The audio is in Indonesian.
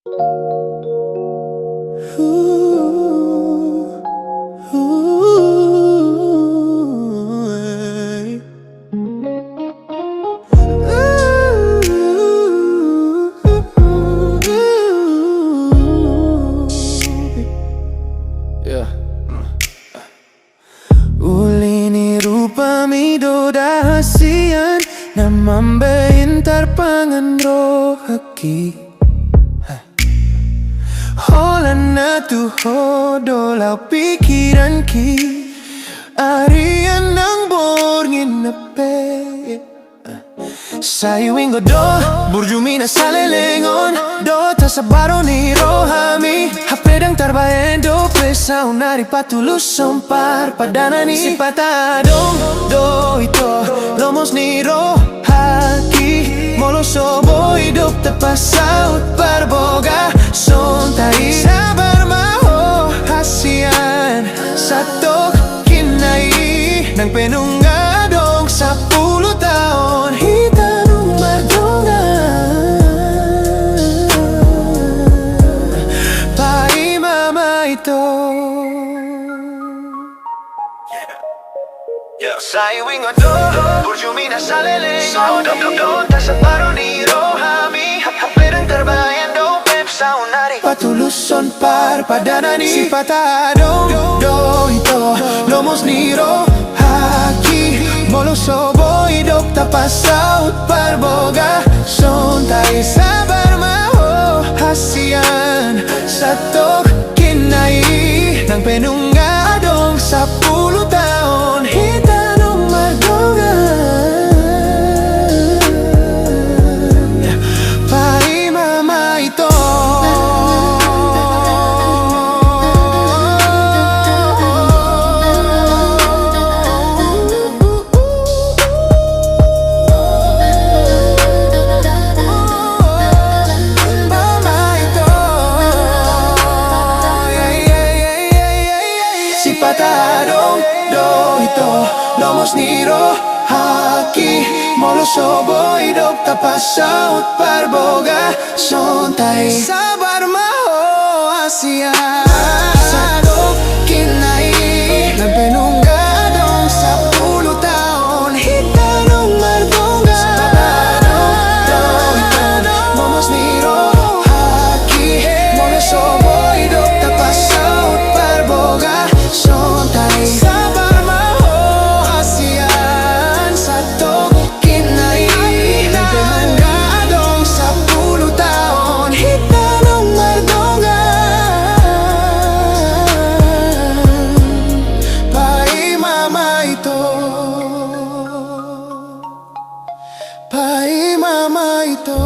Ulini rupa mido dahasian namambayin tarpangan rohaki Holan na tuho dolaw pikiran ki Arian ng borngin na pe Sayuing do burjumi na salelengon Do tasabaro ni rohami Hapedang tarbaendo Pesa unari patuluson par padanani Si patadong do ito Lomos ni rohaki Molosobo hidup terpasaut barboga Sontai sabar maho hasian Satok kinai Nang penungadong 10 taon Hitanong mardonga Pai mama ito Sayuing do burjumi na salelengon Do tasabaro ni rohami Hapedang tarbayan do Pepsa unari patuluson par padanani Si patadong do ito Lomos ni rohaki Molosobo hidup tapasaut barboga Sontai sabar maho hasian Satok kinai Nang penungadong 10 taon Hitanong magongan Pai mama ito Si patadong do ito Lomos ni rohaki Molosobo hidup tapasaut barboga Sontai sabar maho hasian Satok kinai Nang penunggadong 10 taon Hitanong mardonga Do ito Lomos ni rohaki Molosobo hidup tapasaut barboga Sontai sabar maho hasian Satok kinai Nang penunggadong 10 taon Hitanong mardonga Pai mama ito Pai mama ito